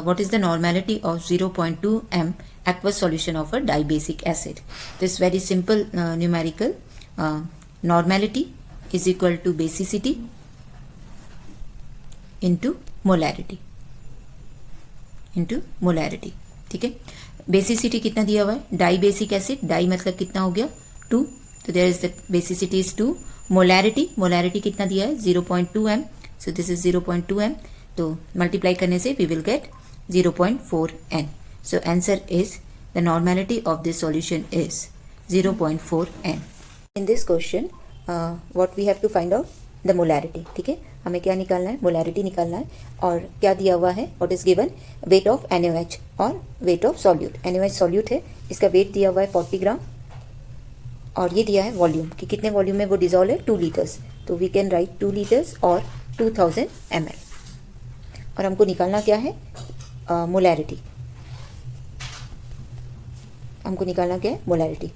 What is the normality of 0.2 m aqueous solution of a dibasic acid? This very simple numerical. Normality is equal to basicity into molarity. ठीक है. Basicity कितना दिया हुआ है? Die basic acid, die मतलब कितना हो गया? 2. तो there is the basicity is 2. Molarity कितना दिया है? 0.2 m. So this is 0.2 m. तो मल्टीप्लाई करने से we will get 0.4 n. So answer is the normality of this solution is 0.4 n. In this question, what we have to find out the molarity. ठीक है, हमें क्या निकालना है? Molarity निकालना है. और क्या दिया हुआ है? What is given? Weight of NaOH और weight of solute. NaOH solute है, इसका weight दिया हुआ है 40 ग्राम और ये दिया है वॉल्यूम कि कितने वॉल्यूम में वो डिजोल्व है 2 लीटर्स. तो वी कैन राइट 2 लीटर्स और 2000 ml. और हमको निकालना क्या है? मोलारिटी. हमको निकालना क्या है? मोलारिटी.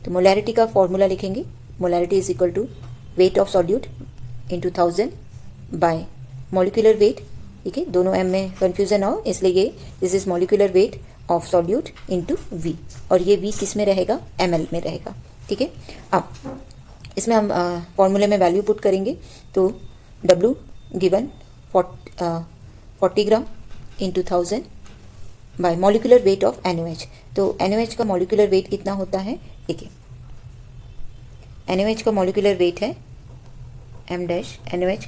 तो मोलारिटी का फॉर्मूला लिखेंगे. Molarity is equal to weight of solute into 1000 by molecular weight. ठीक है, दोनों एम में कन्फ्यूजन हो इसलिए ये this is molecular weight of solute into V. और ये वी किस में रहेगा? ml में रहेगा. ठीक है, अब इसमें हम फॉर्मूले में वैल्यू पुट करेंगे. तो W given 40 gram into 1000 by molecular weight of NaOH. तो NaOH का मॉलिक्यूलर वेट कितना होता है? देखिए, NaOH का मॉलिक्यूलर वेट है m डैश. NaOH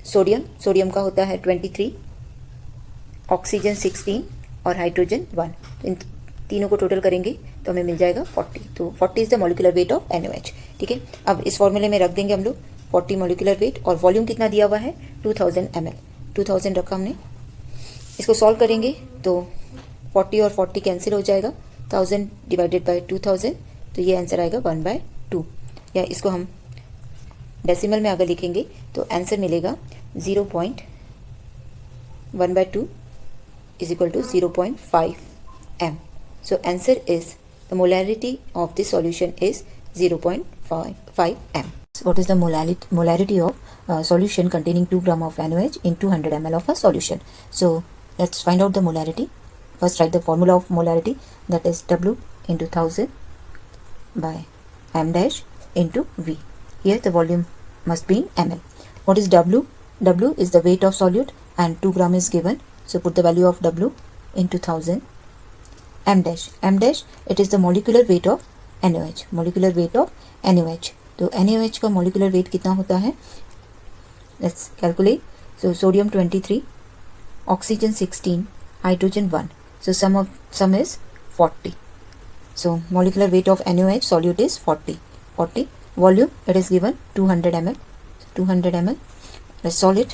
सोडियम का होता है 23, ऑक्सीजन 16 और हाइड्रोजन 1. तो इन तीनों को टोटल करेंगे तो हमें मिल जाएगा 40. तो 40 is the molecular weight of NaOH. ठीक है, अब इस फॉर्मूले में रख देंगे हम लोग 40 मॉलिक्यूलर वेट और वॉल्यूम कितना दिया हुआ है? 2000 ml. 2000 रखा हमने. इसको सॉल्व करेंगे तो 40 और 40 कैंसिल हो जाएगा. 1000 डिवाइडेड बाय 2000 तो ये आंसर आएगा 1/2. या इसको हम डेसिमल में अगर लिखेंगे तो आंसर मिलेगा 0.1/2 is equal to 0.5 m. So answer is the molarity of this solution is 0.5 m. What is the molarity of solution containing 2 gram of NaOH in 200 ml of a solution? So let's find out the molarity. First write the formula of molarity, that is W into 1000 by m dash into V. Here the volume must be in ml. What is W? W is the weight of solute and 2 gram is given. So put the value of W into 1000. M dash. M dash, it is the molecular weight of NaOH. Molecular weight of NaOH. तो NaOH का molecular wait कितना होता है? Let's calculate. So sodium 23, oxygen 16, hydrogen 1. So some is 40. So molecular weight of NaOH solute is 40. Volume it is given 200 ml. 200 ml. Let's solve it.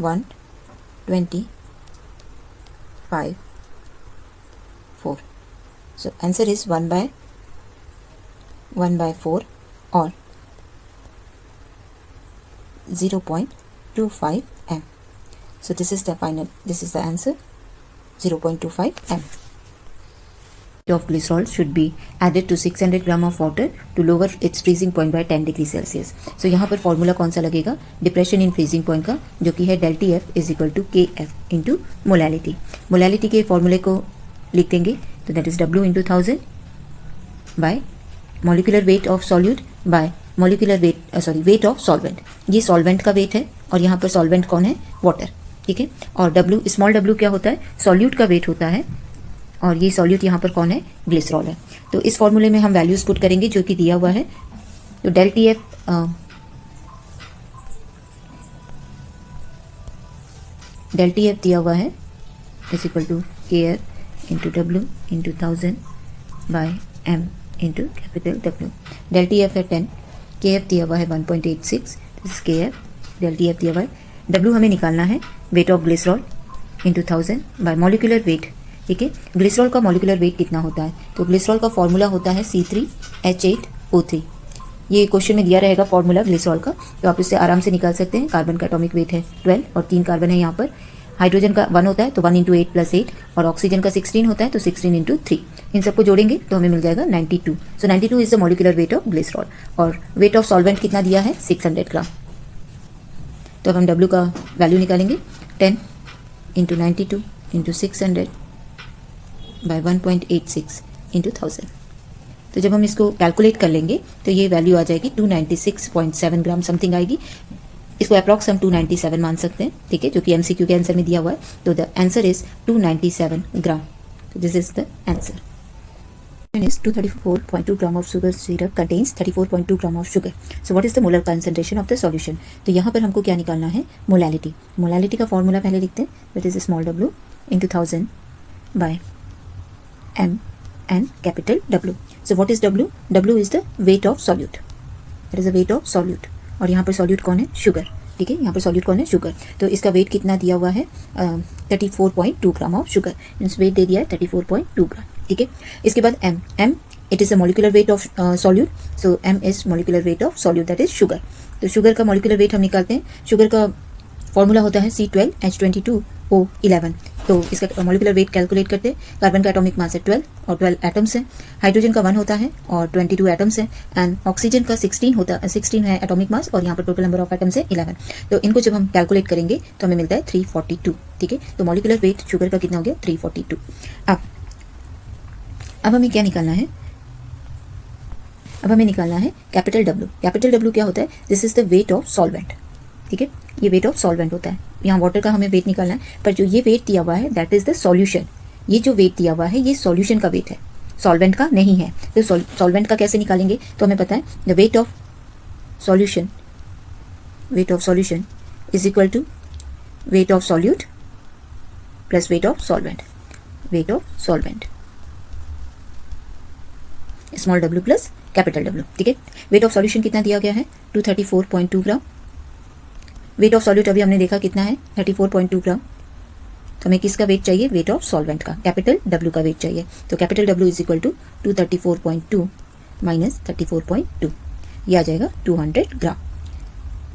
1, 20, 5, 4. So answer is 1/4 or 0.25 m. So this is the answer, 0.25 m. Of glycerol should be added to 600 gram of water to lower its freezing point by 10 degree Celsius. So यहाँ पर formula कौन सा लगेगा? Depression in freezing point का, जो कि है delta T F is equal to KF into molality. Molality के फॉर्मूले को लिख देंगे. तो that is W into 1000 by molecular weight of solute by molecular weight of solvent. ये सॉल्वेंट का वेट है और यहाँ पर सॉल्वेंट कौन है? वाटर. ठीक है, और W स्मॉल w क्या होता है? सॉल्यूट का वेट होता है और ये सॉल्यूट यहाँ पर कौन है? ग्लिसरॉल है. तो इस फॉर्मूले में हम वैल्यूज पुट करेंगे जो कि दिया हुआ है. तो डेल TF दिया हुआ है is equal to KF into W into 1000 by M into capital W. Del TF है 10, KF दिया हुआ है 1.86. This is KF. Del TF दिया हुआ है. W हमें निकालना है weight of glycerol into 1000 by molecular weight. ठीक है, ग्लिसरॉल का मॉलिक्यूलर वेट कितना होता है? तो ग्लिसरॉल का फॉर्मूला होता है C3H8O3. ये क्वेश्चन में दिया रहेगा फॉर्मूला ग्लिसरॉल का, तो आप इससे आराम से निकाल सकते हैं. कार्बन का एटॉमिक वेट है 12 और 3 कार्बन है यहाँ पर. हाइड्रोजन का 1 होता है तो 1 इंटू 8 प्लस 8 और ऑक्सीजन का 16 होता है तो 16 इंटू 3. इन सबको जोड़ेंगे तो हमें मिल जाएगा 92. सो 92 is the molecular weight of glycerol. और वेट ऑफ सॉल्वेंट कितना दिया है? 600 ग्राम. तो अब हम W का वैल्यू निकालेंगे. 10 इंटू 92 इंटू 600 बाय 1.86 इंटू 1000। तो जब हम इसको कैलकुलेट कर लेंगे तो ये वैल्यू आ जाएगी 296.7 ग्राम समथिंग आएगी। इसको अप्रॉक्स हम 297 मान सकते हैं, ठीक है, जो कि MCQ के आंसर में दिया हुआ है। तो the answer is 297 gram. This is the answer. is 234.2 gram of sugar syrup contains 34.2 gram of sugar. So what is the molar concentration of the solution? तो यहाँ पर हमको क्या निकालना है? मोलैलिटी। मोलैलिटी का फॉर्मूला पहले लिखते हैं, that is small w into 1000 by m and capital W. So what is W? W is the weight of solute. That is the weight of solute. और यहाँ पर solute कौन है? शुगर, ठीक है, यहाँ पर सॉल्यूट कौन है? शुगर। तो इसका वेट कितना दिया हुआ है? 34.2 gram of sugar. Means weight दे दिया है 34.2 ग्राम, ठीक है। इसके बाद m it is a molecular weight of solute. So m is molecular weight of solute, that is sugar. तो शुगर का मॉलिक्यूलर वेट हम निकालते हैं। शुगर का फॉर्मूला होता है C12H22O11। तो इसका मॉलिक्यूलर वेट कैलकुलेट करते हैं। कार्बन का एटॉमिक मास है 12 और 12 एटम्स हैं। हाइड्रोजन का 1 होता है और 22 एटम्स हैं। एंड ऑक्सीजन का 16 है एटॉमिक मास, और यहाँ पर टोटल नंबर ऑफ एटम्स है 11। तो इनको जब हम कैलकुलेट करेंगे तो हमें मिलता है 342, ठीक है। तो मॉलिक्यूलर वेट शुगर का कितना हो गया? 342। अब हमें क्या निकालना है? अब हमें निकालना है कैपिटल W। कैपिटल W क्या होता है? This is the weight of solvent, ठीक है। ये वेट ऑफ सॉल्वेंट होता है। यहाँ वाटर का हमें वेट निकालना है, पर जो ये वेट दिया हुआ है दैट इज द सॉल्यूशन। ये जो वेट दिया हुआ है ये सॉल्यूशन का वेट है, सॉल्वेंट का नहीं है। तो सॉल्वेंट का कैसे निकालेंगे? तो हमें पता है the weight of solution is equal to weight of solute plus weight of solvent. Weight of solvent small w plus capital W, ठीक है। वेट ऑफ सॉल्यूशन कितना दिया गया है? 234.2 ग्राम। वेट ऑफ सॉल्यूट अभी हमने देखा कितना है? 34.2 ग्राम। तो हमें किसका वेट चाहिए? वेट ऑफ सॉल्वेंट का, कैपिटल W का वेट चाहिए। तो capital W is equal to 234.2 minus 34.2, ये आ जाएगा 200 ग्राम।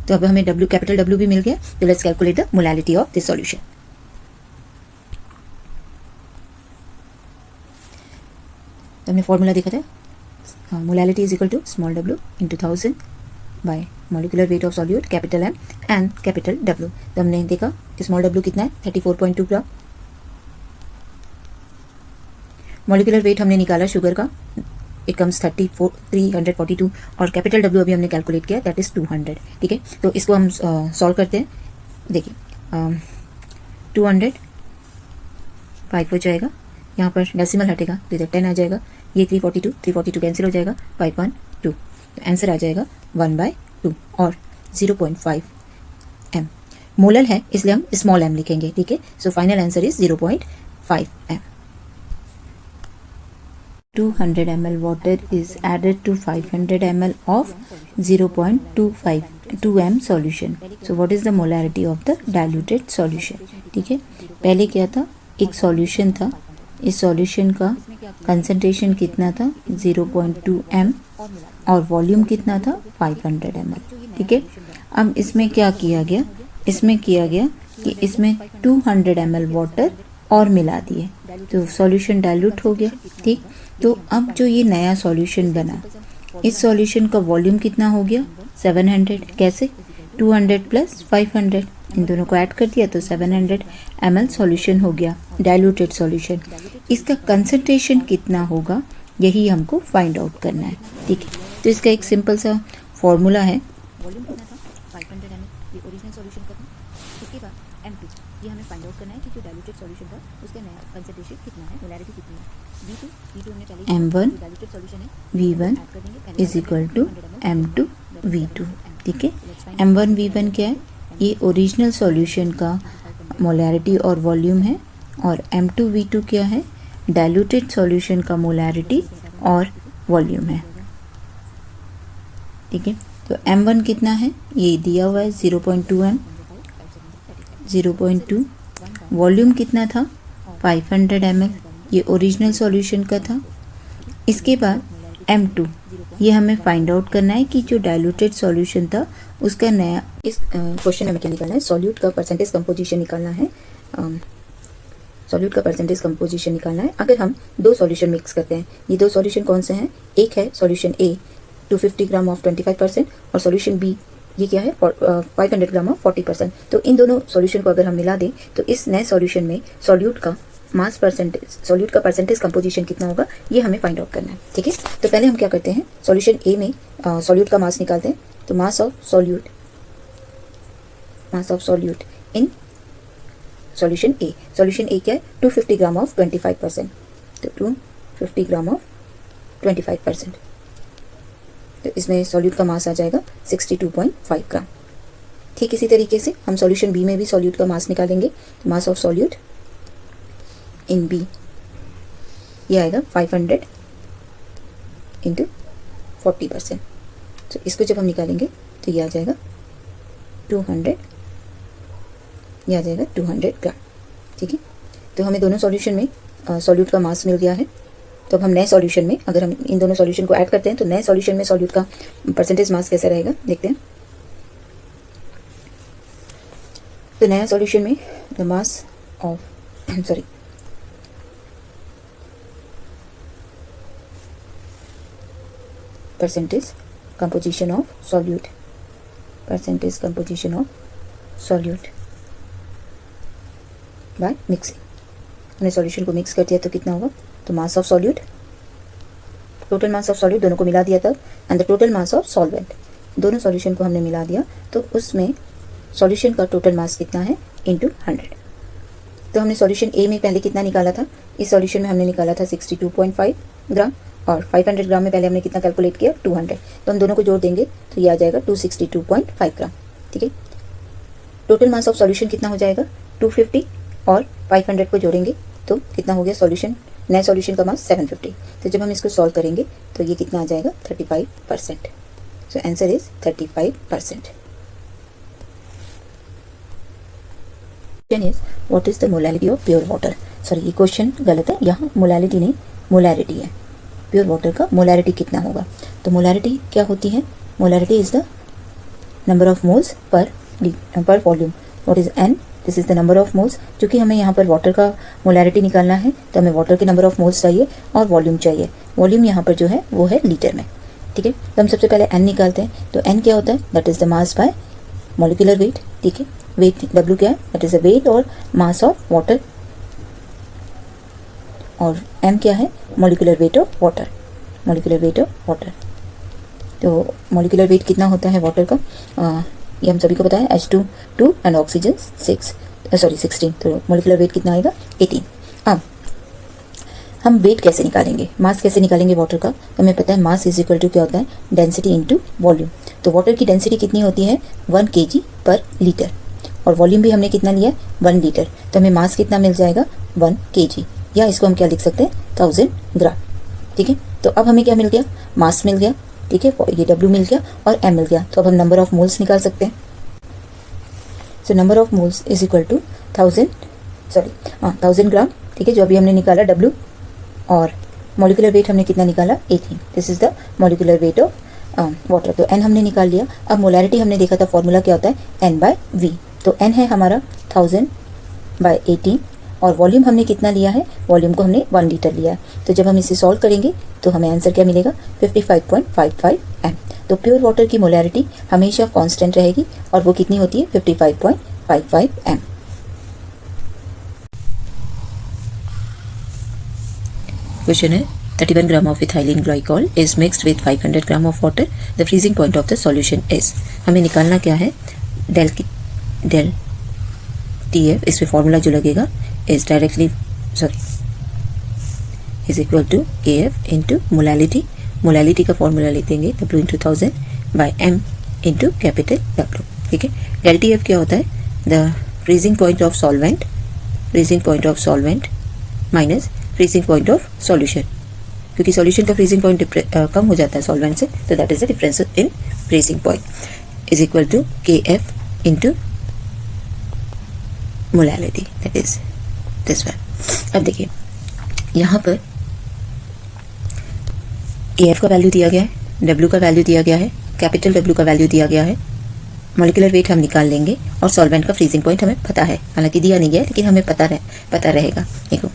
तो अब हमें W कैपिटल W भी मिल गया। तो let's calculate the molality of this solution. तो हमने फॉर्मूला देखा था, molality is equal to small w into 1000 by molecular weight of solute capital M and capital W। तो हमने देखा कि स्मॉल w कितना है? 34.2 ग्राम। मॉलिक्यूलर वेट हमने निकाला शुगर का, इट कम्स 342, और कैपिटल W अभी हमने कैलकुलेट किया, दैट इज 200, ठीक है। तो इसको हम सॉल्व करते हैं। देखिए 200 5 हो जाएगा, यहाँ पर डेसिमल हटेगा तो इधर 10 आ जाएगा। ये 342 कैंसिल हो जाएगा, 512। तो आंसर आ जाएगा 1/2 और 0.5 m। मोलर है इसलिए हम स्मॉल m लिखेंगे, ठीक है। So final answer is 0.5 m। 200 ml water is added to 500 ml of 0.25 m solution. So what is the molarity of the diluted solution? ठीक है, पहले क्या था? एक सॉल्यूशन था, इस सॉल्यूशन का कंसंट्रेशन कितना था? 0.2 m और वॉल्यूम कितना था? 500 ml, ठीक है। अब इसमें क्या किया गया? इसमें किया गया कि इसमें 200 ml वाटर और मिला दिए, तो सॉल्यूशन डाइल्यूट हो गया, ठीक। तो अब जो ये नया सॉल्यूशन बना, इस सॉल्यूशन का वॉल्यूम कितना हो गया? 700। कैसे? 200 प्लस 500, इन दोनों को ऐड कर दिया तो 700 ml सॉल्यूशन हो गया, डाइल्यूटेड सॉल्यूशन। इसका कंसंट्रेशन कितना होगा यही हमको फाइंड आउट करना है, ठीक है। तो इसका एक सिंपल सा फॉर्मूला है। वॉल्यूम कितना था? 500 ml, ये ओरिजिनल सॉल्यूशन का था। इसके बाद M2, ये हमें फाइंड आउट करना है कि जो डाइल्यूटेड सॉल्यूशन था उसका नया कंसंट्रेशन कितना है, मोलैरिटी कितनी है। V2 हमने पहले M1 डाइल्यूटेड सॉल्यूशन है, V1 is equal to M2 V2, ठीक है। M1 V1 क्या है? ये ओरिजिनल सॉल्यूशन का मोलैरिटी और वॉल्यूम है, और M2 V2 क्या है? डाइल्यूटेड सॉल्यूशन का मोलैरिटी और वॉल्यूम है, ठीक है। तो M1 कितना है? ये दिया हुआ है 0.2 m, 0.2। वॉल्यूम कितना था? 500 ml, ये ओरिजिनल सॉल्यूशन का था। इसके बाद M2, ये हमें फाइंड आउट करना है कि जो डाइल्यूटेड सॉल्यूशन था उसका नया। इस क्वेश्चन हमें क्या निकालना है? सॉल्यूट का परसेंटेज कंपोजिशन निकालना है। सॉल्यूट का परसेंटेज कंपोजिशन निकालना है। अगर हम दो सॉल्यूशन मिक्स करते हैं, ये दो सॉल्यूशन कौन से हैं? एक है सॉल्यूशन A 250 ग्राम ऑफ 25% और सॉल्यूशन B ये क्या है 500 ग्राम ऑफ 40%। तो इन दोनों सॉल्यूशन को अगर हम मिला दें तो इस नए सॉल्यूशन में सॉल्यूट का मास परसेंटेज, सॉल्यूट का परसेंटेज कंपोजिशन कितना होगा ये हमें फाइंड आउट करना है। ठीक है, तो पहले हम क्या करते हैं, सॉल्यूशन ए में सॉल्यूट का मास निकालते हैं। तो mass of solute in solution A, solution A क्या है 250 ग्राम ऑफ 25%। तो 250 ग्राम ऑफ 25%, तो इसमें सॉल्यूट का मास आ जाएगा 62.5 ग्राम। ठीक इसी तरीके से हम सॉल्यूशन बी में भी सॉल्यूट का मास निकालेंगे। तो mass of solute in B ये आएगा 500 इंटू 40%। तो इसको जब हम निकालेंगे तो ये आ जाएगा 200, ये आ जाएगा 200 ग्राम। ठीक है, तो हमें दोनों सॉल्यूशन में सॉल्यूट का मास मिल गया है। तो अब हम नए सॉल्यूशन में अगर हम इन दोनों सॉल्यूशन को ऐड करते हैं तो नए सॉल्यूशन में सॉल्यूट का परसेंटेज मास कैसा रहेगा देखते हैं। तो नया सॉल्यूशन में the mass of percentage composition of solute by mixing। हमने सॉल्यूशन को मिक्स कर दिया तो कितना होगा, तो mass of solute, total mass of solute दोनों को मिला दिया तब, and the total mass of solvent, दोनों सॉल्यूशन को हमने मिला दिया तो उसमें सॉल्यूशन का टोटल मास कितना है इंटू 100। तो हमने सॉल्यूशन ए में पहले कितना निकाला था, इस सॉल्यूशन में हमने निकाला था 62.5 ग्राम और 500 ग्राम में पहले हमने कितना कैलकुलेट किया 200। तो हम दोनों को जोड़ देंगे तो ये आ जाएगा 262.5 ग्राम। ठीक है, टोटल मास ऑफ सॉल्यूशन कितना हो जाएगा 250 और 500 को जोड़ेंगे तो कितना हो गया सॉल्यूशन, नए सॉल्यूशन का मास 750। तो जब हम इसको सॉल्व करेंगे तो ये कितना आ जाएगा 35%। सो answer is 35%। Is what is the molality of pure water. Sorry ये क्वेश्चन गलत है, यहाँ मोलैलिटी नहीं मोलैरिटी है। प्योर वाटर का मोलैरिटी कितना होगा, तो मोलैरिटी क्या होती है, molarity is the number of moles per volume. What is an, this is the number of moles. क्योंकि हमें यहाँ पर वाटर का मोलैरिटी निकालना है तो हमें वाटर के नंबर ऑफ मोल्स चाहिए और वॉल्यूम चाहिए। वॉल्यूम यहाँ पर जो है वो है लीटर में। ठीक है, तो हम सबसे पहले एन निकालते हैं। तो एन क्या होता है, that is the mass by molecular weight. ठीक है, वेट डब्ल्यू क्या है, दैट इज द वेट और मास ऑफ वाटर, और एम क्या है, molecular weight of water, molecular weight of water. तो मॉलिक्यूलर वेट कितना होता है वाटर का, ये हम सभी को पता है, H2 2 एंड ऑक्सीजन 16। तो मॉलिक्यूलर वेट कितना आएगा 18। अब हम वेट कैसे निकालेंगे, मास कैसे निकालेंगे वाटर का, तो हमें पता है मास इज इक्वल टू क्या होता है, डेंसिटी इंटू वॉल्यूम। तो वाटर की डेंसिटी कितनी होती है 1 kg पर लीटर, और वॉल्यूम भी हमने कितना लिया है 1 लीटर। तो हमें मास कितना मिल जाएगा 1 kg, या इसको हम क्या लिख सकते हैं 1000 ग्राम। ठीक है, तो अब हमें क्या मिल गया, मास मिल गया। ठीक है, ये W मिल गया और M मिल गया। तो अब हम नंबर ऑफ मोल्स निकाल सकते हैं। So number of moles is equal to 1000 gram. ठीक है, जो अभी हमने निकाला W, और मॉलिक्यूलर वेट हमने कितना निकाला 18। This is the molecular weight of water. तो N हमने निकाल लिया। अब मोलैरिटी हमने देखा था, फॉर्मूला क्या होता है N/V। तो N है हमारा 1000/18 और वॉल्यूम हमने कितना लिया है, वॉल्यूम को हमने 1 लीटर लिया है। तो जब हम इसे सॉल्व करेंगे तो हमें आंसर क्या मिलेगा 55.55 m। तो प्योर वाटर की मोलैरिटी हमेशा कांस्टेंट रहेगी और वो कितनी होती है 55.55 m। क्वेश्चन है 31 gram of ethylene glycol is mixed with 500 gram of water, the freezing point of the solution is. हमें निकालना क्या है, डेल TF, इसमें फॉर्मूला जो लगेगा is equal to KF into molality. Molality का फॉर्मूला लिख देंगे W into 1000 by M into capital W। ठीक है, डेल TF क्या होता है, the freezing point of solvent, minus freezing point of solution, क्योंकि सॉल्यूशन का फ्रीजिंग पॉइंट कम हो जाता है सॉल्वेंट से, तो that is the difference in freezing point, is equal to KF into molality, that is this one. अब देखिए यहाँ पर KF का वैल्यू दिया गया है, W का वैल्यू दिया गया है, कैपिटल W का वैल्यू दिया गया है, मॉलिक्यूलर वेट हम निकाल लेंगे और सॉल्वेंट का फ्रीजिंग पॉइंट हमें पता है, हालांकि दिया नहीं गया लेकिन हमें पता रहेगा। देखो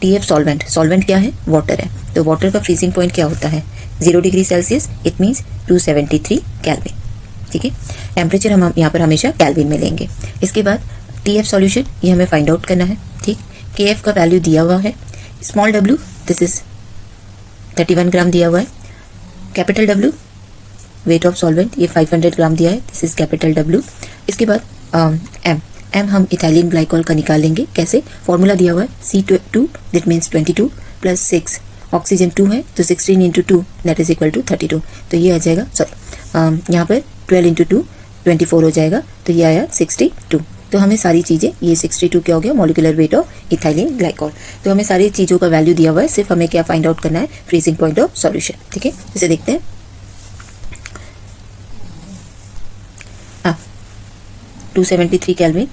TF सॉल्वेंट क्या है, वाटर है। तो वाटर का फ्रीजिंग पॉइंट क्या होता है 0 degree Celsius, it means 273 kelvin. ठीक है। टेम्परेचर हम यहाँ पर हमेशा केल्विन में लेंगे। इसके बाद TF सॉल्यूशन ये हमें फाइंड आउट करना है, ठीक। KF का वैल्यू दिया हुआ है, स्मॉल w दिस इज 31 ग्राम दिया हुआ है, capital W wait of solvent ये 500 ग्राम दिया है, दिस इज कैपिटल W। इसके बाद M हम इथाइलिन ग्लाइकॉल का निकाल लेंगे। कैसे? फॉर्मूला दिया हुआ है C2 that means 22 plus 6 oxygen 2 है तो 16 into 2 that is equal to 32। तो ये आ जाएगा, सॉरी यहाँ पर 12 इंटू 2 24 हो जाएगा, तो ये आया 62। तो हमें सारी चीज़ें, ये 62 क्या हो गया? Molecular weight of ethylene glycol. तो हमें सारी चीज़ों का वैल्यू दिया हुआ है, सिर्फ हमें क्या फाइंड आउट करना है? फ्रीजिंग पॉइंट ऑफ सॉल्यूशन, ठीक है। इसे देखते हैं। 273 kelvin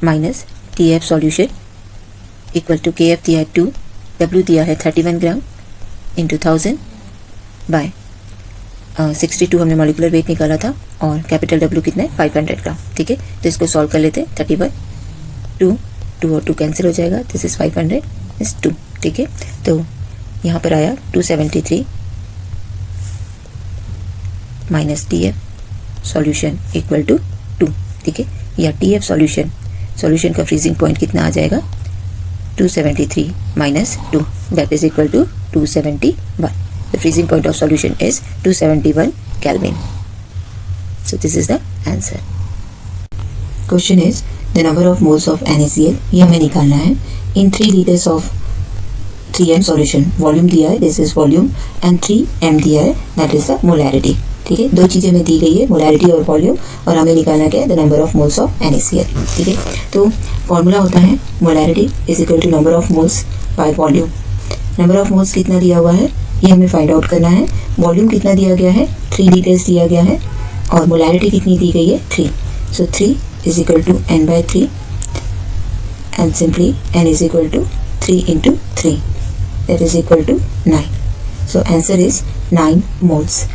minus TF solution equal to KF दिया है 2, W दिया है 31 ग्राम इंटू 1000 बाय 62 हमने मॉलिक्यूलर वेट निकाला था, और कैपिटल W कितना है? 500 ग्राम, ठीक है। तो इसको सॉल्व कर लेते हैं। 30/2, 2 और 2 कैंसिल हो जाएगा, दिस इज 500 इज 2, ठीक है। तो यहाँ पर आया 273 minus TF solution equal to 2, ठीक है। या TF सॉल्यूशन का फ्रीजिंग पॉइंट कितना आ जाएगा? 273 minus 2 that is equal to 271। The freezing point of solution is 271 Kelvin. So this is the answer. Question is the number of moles of NaCl ये हमें निकालना है in 3 liters of 3m solution. Volume दिया है, this is volume, and 3m दिया है, that is the molarity. ठीक है, दो चीज़ें में दी गई है, मोलारिटी और वॉल्यूम, और हमें निकालना क्या है? The number of moles of NaCl, ठीक है। तो फॉर्मूला होता है molarity is equal to number of moles by volume. Number of moles कितना दिया हुआ है ये हमें फाइंड आउट करना है। वॉल्यूम कितना दिया गया है? 3 लीटर्स दिया गया है, और मोलारिटी कितनी दी गई है? 3। So 3 is equal to n/3, and simply n is equal to 3 into 3 that is equal to 9। So answer is 9 moles.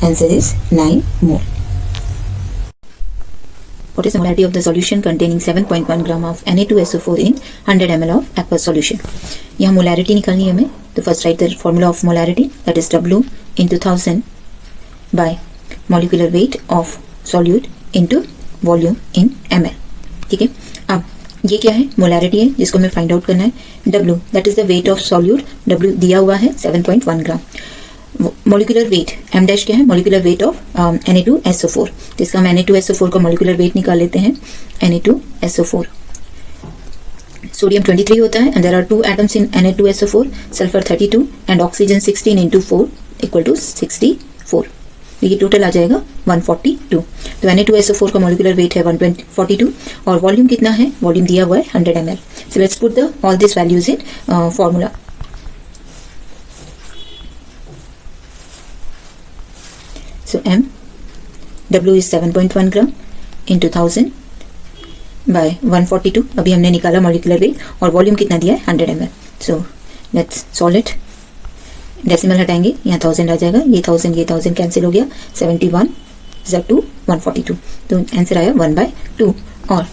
Answer is 9 mole. What is the molarity of the solution containing 7.1 gram of Na2SO4 in 100 ml of aqueous solution? यहाँ molarity निकालनी है हमें, तो first write the formula of molarity, that is W into 1000 by molecular weight of solute into volume in ml, ठीक है। अब ये क्या है? मोलारिटी है जिसको हमें फाइंड आउट करना है। W that is the weight of solute, W दिया हुआ है 7.1 ग्राम। मोलिकुलर वेट m डैश क्या है? Molecular weight of Na2SO4। तो इसका हम Na2SO4 का मोलिकुलर वेट निकाल लेते हैं। Na2SO4 सोडियम 23 होता है, and there are 2 atoms in Na2SO4, sulphur 32 and oxygen 16 into 4 equal to 64। ये टोटल आ जाएगा 142। तो Na2SO4 का मोलिकुलर वेट है 142, और वॉल्यूम कितना है? वॉल्यूम दिया हुआ है 100 ml। So let's put the all this values in formula. So m W is 7.1 gram into 1000 by 142। अभी हमने निकाला मॉलिक्यूलर वेट, और वॉल्यूम कितना दिया है? 100 ml। So let's solve it. Decimal हटाएंगे, यहाँ 1000 आ जाएगा, ये 1000 कैंसिल हो गया, 71 2 142। तो आंसर आया 1/2 और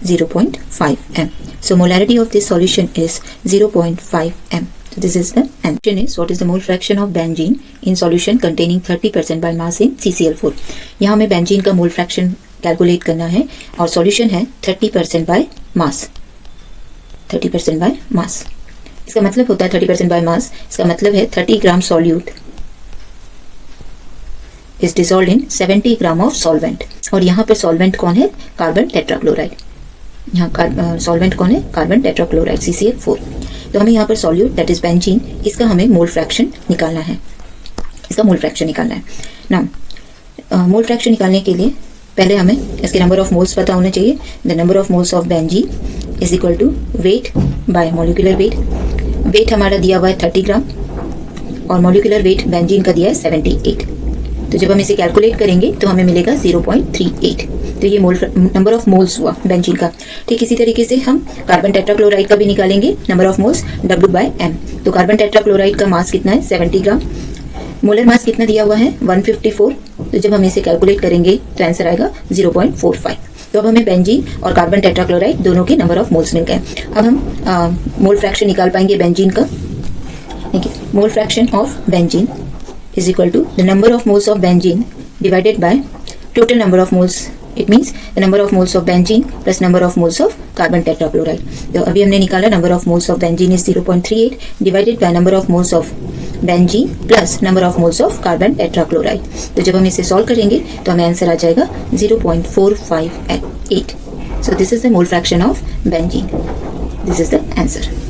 0.5 m। So molarity of this solution is 0.5 m. So this is the answer. Is what is the mole fraction of benzene in solution containing 30% by mass in CCl4? यहाँ हमें बेंजीन का mole fraction calculate करना है, और solution है 30% by mass. 30% by mass इसका मतलब होता है 30% बाय मास, इसका मतलब है 30 gram solute is dissolved in 70 gram of solvent. और यहाँ पर सॉल्वेंट कौन है? Carbon tetrachloride. यहाँ सॉल्वेंट कौन है? Carbon tetrachloride CCl4। तो हमें यहाँ पर सॉल्यूट दैट इज बेंजीन, इसका हमें मोल फ्रैक्शन निकालना है। इसका मोल फ्रैक्शन निकालना है ना। मोल फ्रैक्शन निकालने के लिए पहले हमें इसके नंबर ऑफ मोल्स पता होना चाहिए। The number of moles of benzene is equal to weight by molecular weight. Weight हमारा दिया हुआ है 30 ग्राम, और मॉलिक्यूलर वेट बेंजीन का दिया है 78। तो जब हम इसे कैलकुलेट करेंगे तो हमें मिलेगा 0.38। तो ये मोल नंबर ऑफ मोल्स हुआ बेंजीन का। ठीक इसी तरीके से हम कार्बन टेट्राक्लोराइड का भी निकालेंगे, नंबर ऑफ मोल्स W/m। तो कार्बन टेट्राक्लोराइड का मास कितना है? 70 ग्राम। मोलर मास कितना दिया हुआ है? 154। तो जब हम इसे कैलकुलेट करेंगे तो आंसर आएगा 0.45। तो अब हमें बेंजीन और कार्बन टेट्राक्लोराइड दोनों के नंबर ऑफ मोल्स मिल गए। अब हम मोल फ्रैक्शन निकाल पाएंगे बेंजीन का। देखिए mole fraction of benzene is equal to the number of moles of benzene divided by total number of moles. It means the number of moles of benzene plus number of moles of carbon tetrachloride. तो अभी हमने निकाला number of moles of benzene is 0.38 divided by number of moles of benzene plus number of moles of carbon tetrachloride. तो जब हम इसे solve करेंगे तो हमें आंसर आ जाएगा 0.458. So this is the mole fraction of benzene. This is the answer.